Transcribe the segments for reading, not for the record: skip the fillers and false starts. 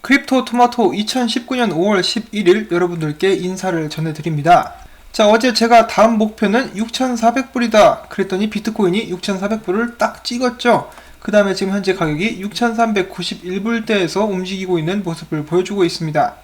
크립토 토마토 2019년 5월 11일 여러분들께 인사를 전해드립니다. 자, 어제 제가 다음 목표는 6,400불이다 그랬더니 비트코인이 6,400불을 딱 찍었죠. 그 다음에 지금 현재 가격이 6,391불대에서 움직이고 있는 모습을 보여주고 있습니다.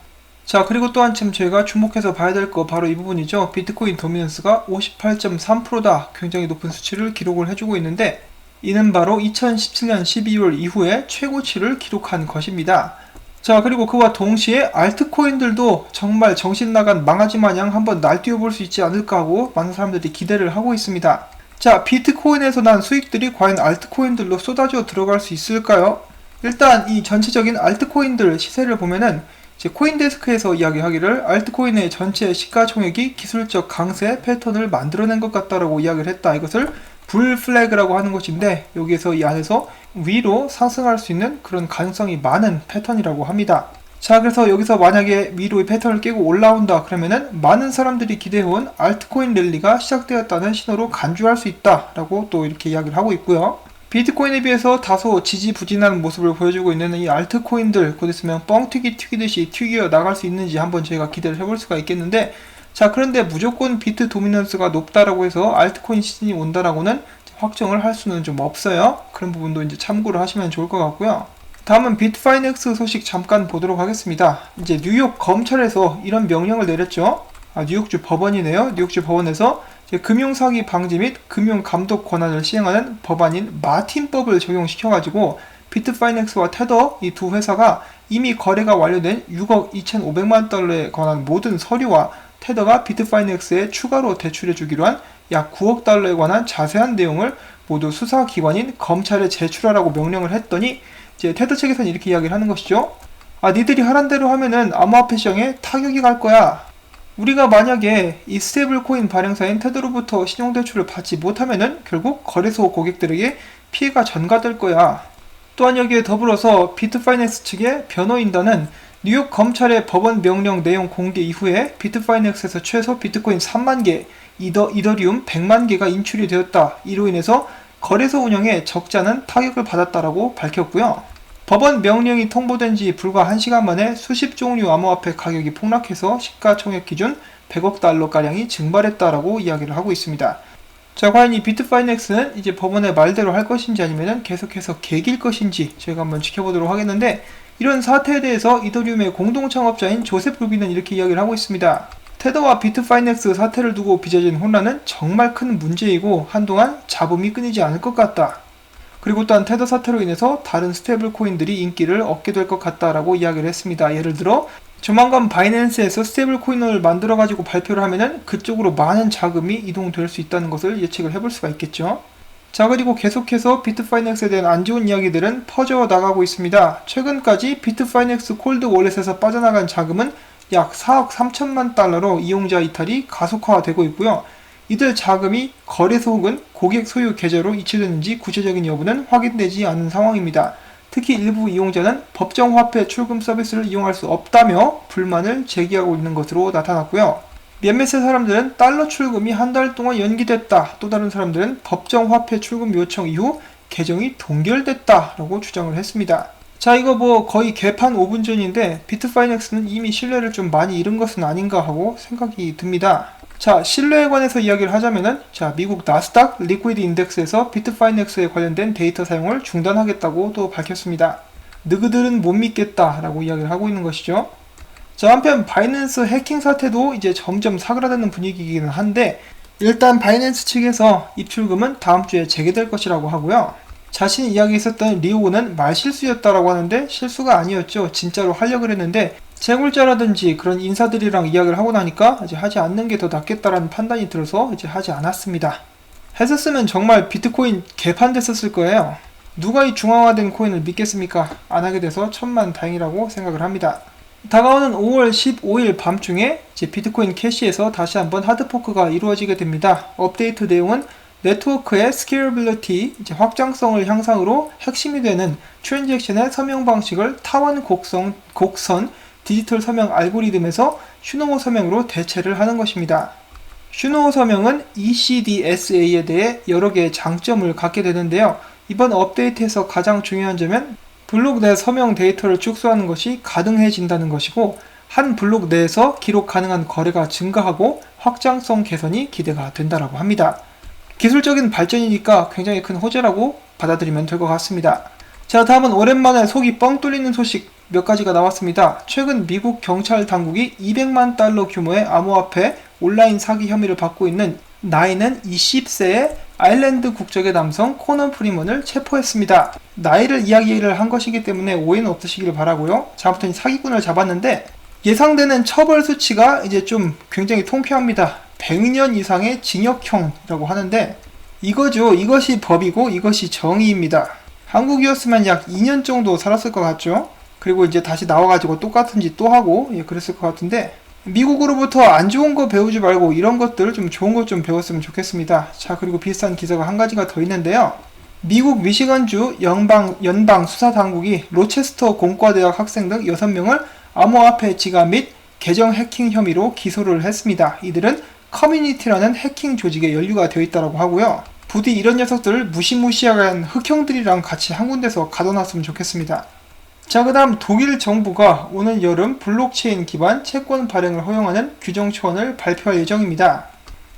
자, 그리고 또 한참 저희가 주목해서 봐야 될 거 바로 이 부분이죠. 비트코인 도미넌스가 58.3%다. 굉장히 높은 수치를 기록을 해주고 있는데, 이는 바로 2017년 12월 이후에 최고치를 기록한 것입니다. 자, 그리고 그와 동시에 알트코인들도 정말 정신나간 망아지 마냥 한번 날뛰어 볼 수 있지 않을까 하고 많은 사람들이 기대를 하고 있습니다. 자, 비트코인에서 난 수익들이 과연 알트코인들로 쏟아져 들어갈 수 있을까요? 일단 이 전체적인 알트코인들 시세를 보면은 이제 코인데스크에서 이야기하기를 알트코인의 전체 시가총액이 기술적 강세 패턴을 만들어낸 것 같다라고 이야기를 했다. 이것을 불 플래그라고 하는 것인데, 여기에서 이 안에서 위로 상승할 수 있는 그런 가능성이 많은 패턴이라고 합니다. 자, 그래서 여기서 만약에 위로 이 패턴을 깨고 올라온다 그러면은 많은 사람들이 기대해온 알트코인 랠리가 시작되었다는 신호로 간주할 수 있다라고 또 이렇게 이야기를 하고 있고요. 비트코인에 비해서 다소 지지부진한 모습을 보여주고 있는 이 알트코인들, 곧 있으면 뻥튀기 튀기듯이 튀겨 나갈 수 있는지 한번 저희가 기대를 해볼 수가 있겠는데, 자, 그런데 무조건 비트 도미넌스가 높다라고 해서 알트코인 시즌이 온다라고는 확정을 할 수는 좀 없어요. 그런 부분도 이제 참고를 하시면 좋을 것 같고요. 다음은 비트파이넥스 소식 잠깐 보도록 하겠습니다. 이제 뉴욕 검찰에서 이런 명령을 내렸죠. 뉴욕주 법원이네요. 뉴욕주 법원에서 금융사기 방지 및 금융감독 권한을 시행하는 법안인 마틴법을 적용시켜가지고 비트파이넥스와 테더 이 두 회사가 이미 거래가 완료된 6억 2,500만 달러에 관한 모든 서류와 테더가 비트파이넥스에 추가로 대출해주기로 한 약 9억 달러에 관한 자세한 내용을 모두 수사기관인 검찰에 제출하라고 명령을 했더니, 이제 테더 측에서는 이렇게 이야기를 하는 것이죠. 니들이 하란 대로 하면은 암호화폐 시장에 타격이 갈 거야. 우리가 만약에 이 스테이블 코인 발행사인 테더로부터 신용대출을 받지 못하면은 결국 거래소 고객들에게 피해가 전가될 거야. 또한 여기에 더불어서 비트파이넥스 측의 변호인단은 뉴욕 검찰의 법원 명령 내용 공개 이후에 비트파이넥스에서 최소 비트코인 3만 개, 이더리움 100만 개가 인출이 되었다. 이로 인해서 거래소 운영에 적지 않은 타격을 받았다라고 밝혔고요. 법원 명령이 통보된 지 불과 1시간 만에 수십 종류 암호화폐 가격이 폭락해서 시가총액 기준 100억 달러가량이 증발했다라고 이야기를 하고 있습니다. 자, 과연 이 비트파이넥스는 이제 법원의 말대로 할 것인지 아니면 계속해서 개길 것인지 저희가 한번 지켜보도록 하겠는데, 이런 사태에 대해서 이더리움의 공동 창업자인 조셉 루비는 이렇게 이야기를 하고 있습니다. 테더와 비트파이넥스 사태를 두고 빚어진 혼란은 정말 큰 문제이고 한동안 잡음이 끊이지 않을 것 같다. 그리고 또한 테더 사태로 인해서 다른 스테이블 코인들이 인기를 얻게 될 것 같다라고 이야기를 했습니다. 예를 들어 조만간 바이낸스에서 스테이블 코인을 만들어가지고 발표를 하면은 그쪽으로 많은 자금이 이동될 수 있다는 것을 예측을 해볼 수가 있겠죠. 자, 그리고 계속해서 비트파이넥스에 대한 안 좋은 이야기들은 퍼져 나가고 있습니다. 최근까지 비트파이넥스 콜드 월렛에서 빠져나간 자금은 약 4억 3천만 달러로 이용자 이탈이 가속화되고 있고요. 이들 자금이 거래소 혹은 고객 소유 계좌로 이체되는지 구체적인 여부는 확인되지 않은 상황입니다. 특히 일부 이용자는 법정 화폐 출금 서비스를 이용할 수 없다며 불만을 제기하고 있는 것으로 나타났고요. 몇몇의 사람들은 달러 출금이 한 달 동안 연기됐다. 또 다른 사람들은 법정 화폐 출금 요청 이후 계정이 동결됐다 라고 주장을 했습니다. 자, 이거 뭐 거의 개판 5분 전인데 비트파이넥스는 이미 신뢰를 좀 많이 잃은 것은 아닌가 하고 생각이 듭니다. 자, 신뢰에 관해서 이야기를 하자면은, 자, 미국 나스닥 리퀴드 인덱스에서 비트파이넥스에 관련된 데이터 사용을 중단하겠다고 또 밝혔습니다. 너희들은 못 믿겠다 라고 이야기를 하고 있는 것이죠. 자, 한편 바이낸스 해킹 사태도 이제 점점 사그라드는 분위기이기는 한데, 일단 바이낸스 측에서 입출금은 다음 주에 재개될 것이라고 하고요. 자신이 이야기했었던 리오는 말실수였다라고 하는데 실수가 아니었죠. 진짜로 하려고 했는데 채굴자라든지 그런 인사들이랑 이야기를 하고 나니까 이제 하지 않는 게 더 낫겠다라는 판단이 들어서 이제 하지 않았습니다. 했었으면 정말 비트코인 개판됐었을 거예요. 누가 이 중앙화된 코인을 믿겠습니까? 안 하게 돼서 천만다행이라고 생각을 합니다. 다가오는 5월 15일 밤중에 이제 비트코인 캐시에서 다시 한번 하드포크가 이루어지게 됩니다. 업데이트 내용은 네트워크의 스케일빌리티, 이제 확장성을 향상으로 핵심이 되는 트랜잭션의 서명 방식을 타원 곡선 디지털 서명 알고리즘에서 슈노우 서명으로 대체를 하는 것입니다. 슈노우 서명은 ECDSA에 대해 여러 개의 장점을 갖게 되는데요. 이번 업데이트에서 가장 중요한 점은 블록 내 서명 데이터를 축소하는 것이 가능해진다는 것이고, 한 블록 내에서 기록 가능한 거래가 증가하고 확장성 개선이 기대가 된다라고 합니다. 기술적인 발전이니까 굉장히 큰 호재라고 받아들이면 될 것 같습니다. 자, 다음은 오랜만에 속이 뻥 뚫리는 소식 몇 가지가 나왔습니다. 최근 미국 경찰 당국이 200만 달러 규모의 암호화폐 온라인 사기 혐의를 받고 있는 나이는 20세의 아일랜드 국적의 남성 코너 프리먼을 체포했습니다. 나이를 이야기를 한 것이기 때문에 오해는 없으시길 바라고요. 자, 아무튼 사기꾼을 잡았는데 예상되는 처벌 수치가 이제 좀 굉장히 통쾌합니다. 100년 이상의 징역형이라고 하는데 이거죠. 이것이 법이고 이것이 정의입니다. 한국이었으면 약 2년 정도 살았을 것 같죠. 그리고 이제 다시 나와가지고 똑같은 짓 또 하고 그랬을 것 같은데, 미국으로부터 안 좋은 거 배우지 말고 이런 것들 좀 좋은 것 좀 배웠으면 좋겠습니다. 자, 그리고 비슷한 기사가 한 가지가 더 있는데요. 미국 미시건주 연방 수사당국이 로체스터 공과대학 학생 등 6명을 암호화폐 지갑 및 계정 해킹 혐의로 기소를 했습니다. 이들은 커뮤니티라는 해킹 조직에 연루가 되어 있다고 하고요. 부디 이런 녀석들을 무시무시한 흑형들이랑 같이 한 군데서 가둬놨으면 좋겠습니다. 자, 그 다음 독일 정부가 오는 여름 블록체인 기반 채권 발행을 허용하는 규정 초안을 발표할 예정입니다.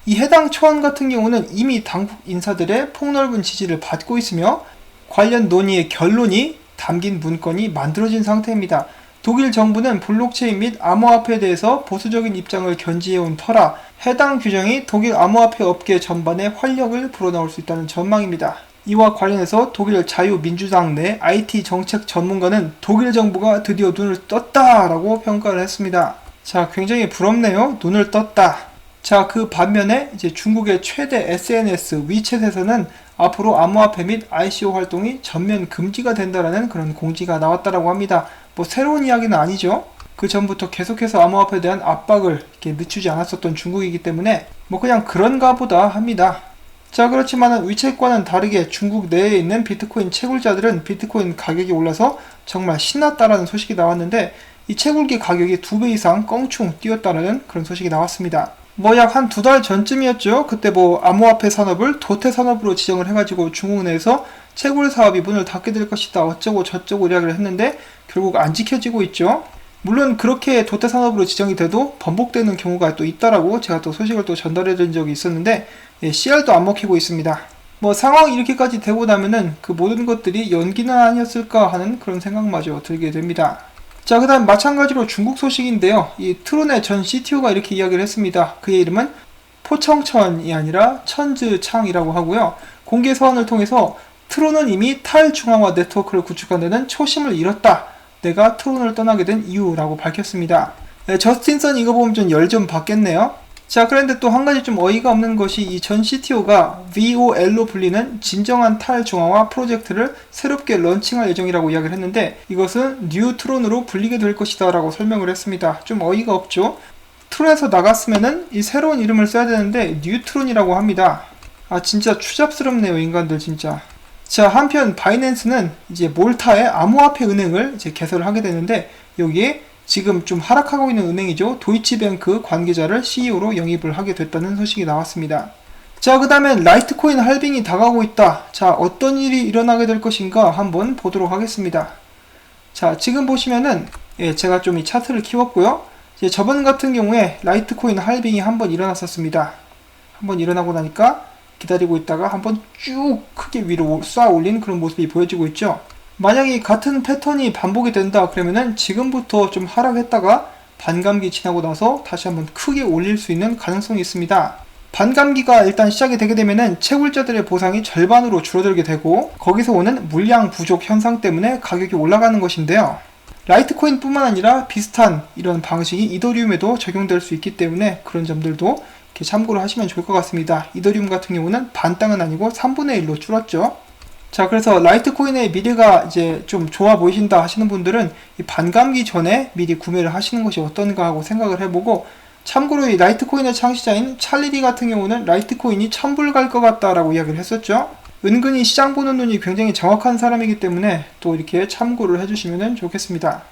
이 해당 초안 같은 경우는 이미 당국 인사들의 폭넓은 지지를 받고 있으며 관련 논의의 결론이 담긴 문건이 만들어진 상태입니다. 독일 정부는 블록체인 및 암호화폐에 대해서 보수적인 입장을 견지해온 터라 해당 규정이 독일 암호화폐 업계 전반에 활력을 불어넣을 수 있다는 전망입니다. 이와 관련해서 독일 자유민주당 내 IT 정책 전문가는 독일 정부가 드디어 눈을 떴다라고 평가를 했습니다. 자, 굉장히 부럽네요. 눈을 떴다. 자, 그 반면에 이제 중국의 최대 SNS 위챗에서는 앞으로 암호화폐 및 ICO 활동이 전면 금지가 된다라는 그런 공지가 나왔다라고 합니다. 뭐 새로운 이야기는 아니죠. 그 전부터 계속해서 암호화폐에 대한 압박을 이렇게 늦추지 않았었던 중국이기 때문에 뭐 그냥 그런가 보다 합니다. 자, 그렇지만은 위챗과는 다르게 중국 내에 있는 비트코인 채굴자들은 비트코인 가격이 올라서 정말 신났다라는 소식이 나왔는데, 이 채굴기 가격이 2배 이상 껑충 뛰었다라는 그런 소식이 나왔습니다. 뭐 약 한 2달 전쯤이었죠. 그때 뭐 암호화폐 산업을 도태 산업으로 지정을 해가지고 중국 내에서 채굴 사업이 문을 닫게 될 것이다 어쩌고 저쩌고 이야기를 했는데 결국 안 지켜지고 있죠. 물론 그렇게 도태 산업으로 지정이 돼도 번복되는 경우가 또 있다라고 제가 또 소식을 또 전달해 드린 적이 있었는데, CR도 안 먹히고 있습니다. 뭐 상황이 이렇게까지 되고 나면은 그 모든 것들이 연기는 아니었을까 하는 그런 생각마저 들게 됩니다. 자, 그 다음 마찬가지로 중국 소식인데요. 이 트론의 전 CTO가 이렇게 이야기를 했습니다. 그의 이름은 포청천이 아니라 천즈창이라고 하고요. 공개 서한을 통해서 트론은 이미 탈중앙화 네트워크를 구축한 데는 초심을 잃었다. 내가 트론을 떠나게 된 이유라고 밝혔습니다. 저스틴 선 이거 보면 좀 열 좀 받겠네요. 자, 그런데 또 한 가지 좀 어이가 없는 것이 이 전 CTO가 VOL로 불리는 진정한 탈중앙화 프로젝트를 새롭게 런칭할 예정이라고 이야기를 했는데, 이것은 뉴트론으로 불리게 될 것이다 라고 설명을 했습니다. 좀 어이가 없죠. 트론에서 나갔으면은 이 새로운 이름을 써야 되는데 뉴트론이라고 합니다. 아, 진짜 추잡스럽네요, 인간들 진짜. 자, 한편 바이낸스는 이제 몰타의 암호화폐 은행을 이제 개설을 하게 되는데, 여기에 지금 좀 하락하고 있는 은행이죠. 도이치뱅크 관계자를 CEO로 영입을 하게 됐다는 소식이 나왔습니다. 자, 그 다음엔 라이트코인 할빙이 다가오고 있다. 자, 어떤 일이 일어나게 될 것인가 한번 보도록 하겠습니다. 자, 지금 보시면은 제가 좀 이 차트를 키웠고요. 이제 저번 같은 경우에 라이트코인 할빙이 한번 일어났었습니다. 한번 일어나고 나니까 기다리고 있다가 한번 쭉 크게 위로 쏴 올린 그런 모습이 보여지고 있죠. 만약에 같은 패턴이 반복이 된다 그러면은 지금부터 좀 하락했다가 반감기 지나고 나서 다시 한번 크게 올릴 수 있는 가능성이 있습니다. 반감기가 일단 시작이 되게 되면은 채굴자들의 보상이 절반으로 줄어들게 되고, 거기서 오는 물량 부족 현상 때문에 가격이 올라가는 것인데요. 라이트코인 뿐만 아니라 비슷한 이런 방식이 이더리움에도 적용될 수 있기 때문에 그런 점들도 이렇게 참고를 하시면 좋을 것 같습니다. 이더리움 같은 경우는 반땅은 아니고 3분의 1로 줄었죠. 자, 그래서 라이트코인의 미래가 이제 좀 좋아 보이신다 하시는 분들은 이 반감기 전에 미리 구매를 하시는 것이 어떤가 하고 생각을 해보고, 참고로 이 라이트코인의 창시자인 찰리리 같은 경우는 라이트코인이 1000불 갈 것 같다라고 이야기를 했었죠. 은근히 시장 보는 눈이 굉장히 정확한 사람이기 때문에 또 이렇게 참고를 해주시면 좋겠습니다.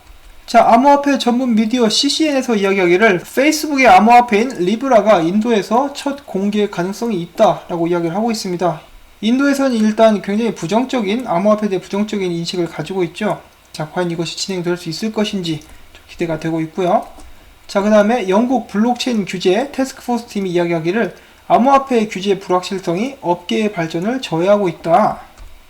자, 암호화폐 전문 미디어 CCN에서 이야기하기를 페이스북의 암호화폐인 리브라가 인도에서 첫 공개 가능성이 있다라고 이야기를 하고 있습니다. 인도에서는 일단 굉장히 부정적인, 암호화폐에 대해 부정적인 인식을 가지고 있죠. 자, 과연 이것이 진행될 수 있을 것인지 좀 기대가 되고 있고요. 자, 그 다음에 영국 블록체인 규제 태스크포스 팀이 이야기하기를 암호화폐의 규제 불확실성이 업계의 발전을 저해하고 있다.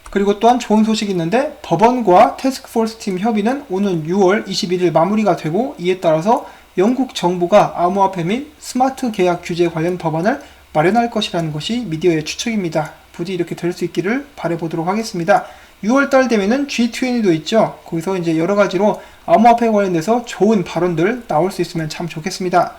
그리고 또한 좋은 소식이 있는데 법원과 태스크포스 팀 협의는 오는 6월 21일 마무리가 되고, 이에 따라서 영국 정부가 암호화폐 및 스마트 계약 규제 관련 법안을 마련할 것이라는 것이 미디어의 추측입니다. 부디 이렇게 될 수 있기를 바라보도록 하겠습니다. 6월달 되면은 G20도 있죠. 거기서 이제 여러 가지로 암호화폐 관련돼서 좋은 발언들 나올 수 있으면 참 좋겠습니다.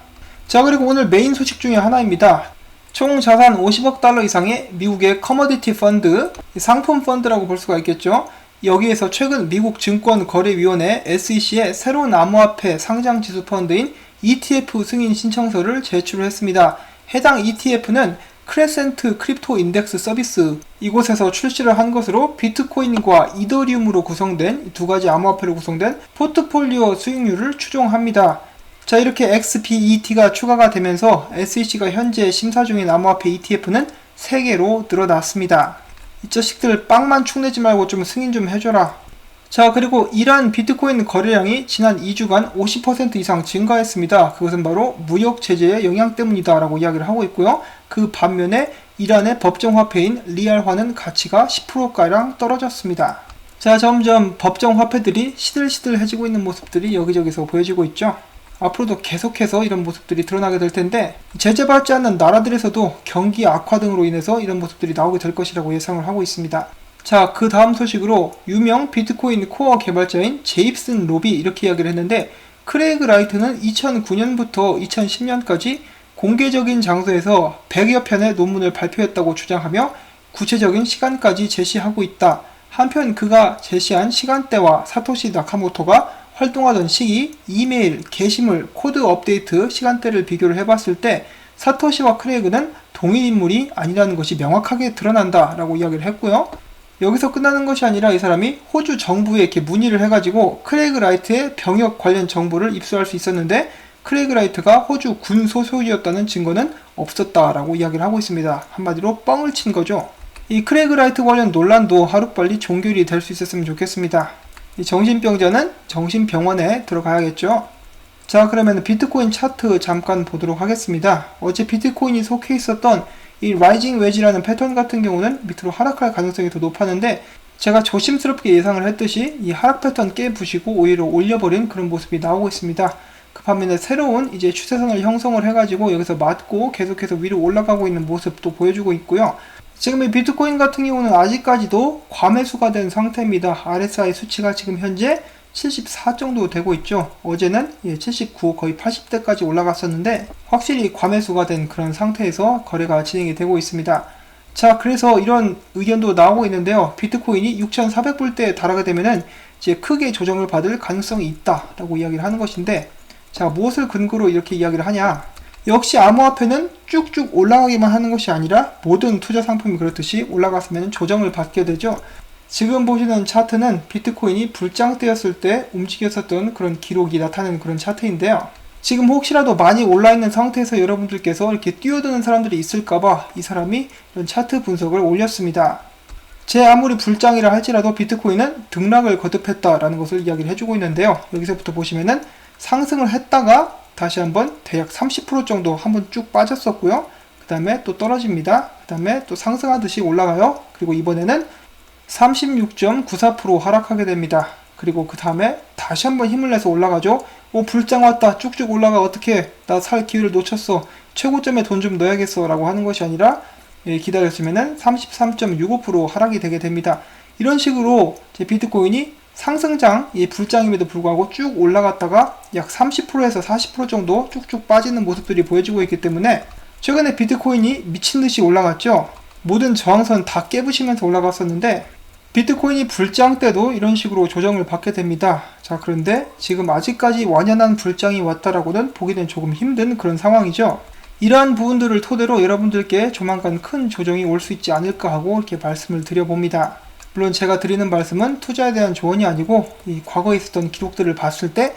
자, 그리고 오늘 메인 소식 중에 하나입니다. 총 자산 50억 달러 이상의 미국의 커머디티 펀드, 상품 펀드라고 볼 수가 있겠죠. 여기에서 최근 미국 증권거래위원회 SEC에 새로운 암호화폐 상장 지수 펀드인 ETF 승인 신청서를 제출했습니다. 해당 ETF는 크레센트 크립토 인덱스 서비스, 이곳에서 출시를 한 것으로 비트코인과 이더리움으로 구성된 두 가지 암호화폐로 구성된 포트폴리오 수익률을 추종합니다. 자, 이렇게 XBET가 추가가 되면서 SEC가 현재 심사 중인 암호화폐 ETF는 3개로 늘어났습니다. 이 자식들 빵만 축내지 말고 좀 승인 좀 해줘라. 자, 그리고 이란 비트코인 거래량이 지난 2주간 50% 이상 증가했습니다. 그것은 바로 무역 제재의 영향 때문이다 라고 이야기를 하고 있고요. 그 반면에 이란의 법정화폐인 리알화는 가치가 10%가량 떨어졌습니다. 자, 점점 법정화폐들이 시들시들해지고 있는 모습들이 여기저기서 보여지고 있죠. 앞으로도 계속해서 이런 모습들이 드러나게 될 텐데, 제재받지 않는 나라들에서도 경기 악화 등으로 인해서 이런 모습들이 나오게 될 것이라고 예상을 하고 있습니다. 자, 그 다음 소식으로 유명 비트코인 코어 개발자인 제입슨 로비 이렇게 이야기를 했는데, 크레이그 라이트는 2009년부터 2010년까지 공개적인 장소에서 100여 편의 논문을 발표했다고 주장하며 구체적인 시간까지 제시하고 있다. 한편 그가 제시한 시간대와 사토시 나카모토가 활동하던 시기, 이메일, 게시물, 코드 업데이트 시간대를 비교를 해봤을 때 사토시와 크레이그는 동일 인물이 아니라는 것이 명확하게 드러난다 라고 이야기를 했고요. 여기서 끝나는 것이 아니라 이 사람이 호주 정부에 이렇게 문의를 해가지고 크레이그 라이트의 병역 관련 정보를 입수할 수 있었는데, 크레이그 라이트가 호주 군 소속이었다는 증거는 없었다라고 이야기를 하고 있습니다. 한마디로 뻥을 친 거죠. 이 크레이그 라이트 관련 논란도 하루빨리 종결이 될 수 있었으면 좋겠습니다. 이 정신병자는 정신병원에 들어가야겠죠. 자, 그러면 비트코인 차트 잠깐 보도록 하겠습니다. 어제 비트코인이 속해 있었던 이 라이징 웨지라는 패턴 같은 경우는 밑으로 하락할 가능성이 더 높았는데, 제가 조심스럽게 예상을 했듯이 이 하락 패턴 깨부시고 오히려 올려버린 그런 모습이 나오고 있습니다. 그 반면에 새로운 이제 추세선을 형성을 해가지고 여기서 맞고 계속해서 위로 올라가고 있는 모습도 보여주고 있고요. 지금 이 비트코인 같은 경우는 아직까지도 과매수가 된 상태입니다. RSI 수치가 지금 현재 74 정도 되고 있죠. 어제는 79, 거의 80대까지 올라갔었는데 확실히 과매수가 된 그런 상태에서 거래가 진행이 되고 있습니다. 자, 그래서 이런 의견도 나오고 있는데요. 비트코인이 6,400불대에 달하게 되면은 이제 크게 조정을 받을 가능성이 있다라고 이야기를 하는 것인데, 자, 무엇을 근거로 이렇게 이야기를 하냐? 역시 암호화폐는 쭉쭉 올라가기만 하는 것이 아니라 모든 투자 상품이 그렇듯이 올라갔으면 조정을 받게 되죠. 지금 보시는 차트는 비트코인이 불장대였을 때 움직였었던 그런 기록이 나타나는 그런 차트인데요. 지금 혹시라도 많이 올라있는 상태에서 여러분들께서 이렇게 뛰어드는 사람들이 있을까봐 이 사람이 이런 차트 분석을 올렸습니다. 제 아무리 불장이라 할지라도 비트코인은 등락을 거듭했다라는 것을 이야기를 해주고 있는데요. 여기서부터 보시면은 상승을 했다가 다시 한번 대략 30% 정도 한번 쭉 빠졌었고요. 그 다음에 또 떨어집니다. 그 다음에 또 상승하듯이 올라가요. 그리고 이번에는 36.94% 하락하게 됩니다. 그리고 그 다음에 다시 한번 힘을 내서 올라가죠. 불장 왔다, 쭉쭉 올라가, 어떻게 나 살 기회를 놓쳤어, 최고점에 돈 좀 넣어야겠어 라고 하는 것이 아니라 기다렸으면은 33.65% 하락이 되게 됩니다. 이런 식으로 제 비트코인이 상승장, 불장임에도 불구하고 쭉 올라갔다가 약 30%에서 40% 정도 쭉쭉 빠지는 모습들이 보여지고 있기 때문에 최근에 비트코인이 미친듯이 올라갔죠. 모든 저항선 다 깨부시면서 올라갔었는데 비트코인이 불장 때도 이런 식으로 조정을 받게 됩니다. 자, 그런데 지금 아직까지 완연한 불장이 왔다라고는 보기는 조금 힘든 그런 상황이죠. 이러한 부분들을 토대로 여러분들께 조만간 큰 조정이 올 수 있지 않을까 하고 이렇게 말씀을 드려봅니다. 물론 제가 드리는 말씀은 투자에 대한 조언이 아니고 이 과거에 있었던 기록들을 봤을 때,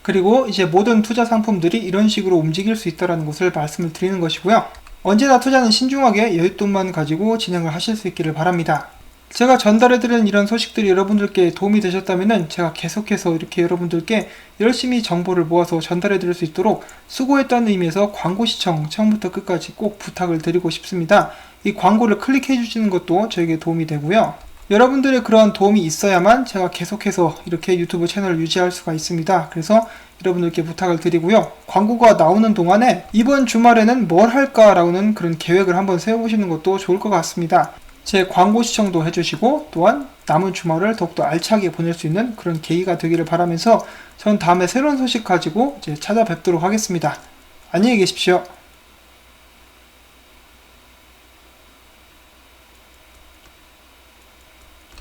그리고 이제 모든 투자 상품들이 이런 식으로 움직일 수 있다는 것을 말씀을 드리는 것이고요. 언제나 투자는 신중하게 여윳돈만 가지고 진행을 하실 수 있기를 바랍니다. 제가 전달해드리는 이런 소식들이 여러분들께 도움이 되셨다면 제가 계속해서 이렇게 여러분들께 열심히 정보를 모아서 전달해드릴 수 있도록 수고했다는 의미에서 광고 시청 처음부터 끝까지 꼭 부탁을 드리고 싶습니다. 이 광고를 클릭해주시는 것도 저에게 도움이 되고요. 여러분들의 그러한 도움이 있어야만 제가 계속해서 이렇게 유튜브 채널을 유지할 수가 있습니다. 그래서 여러분들께 부탁을 드리고요. 광고가 나오는 동안에 이번 주말에는 뭘 할까라는 그런 계획을 한번 세워보시는 것도 좋을 것 같습니다. 제 광고 시청도 해주시고 또한 남은 주말을 더욱더 알차게 보낼 수 있는 그런 계기가 되기를 바라면서 전 다음에 새로운 소식 가지고 이제 찾아뵙도록 하겠습니다. 안녕히 계십시오.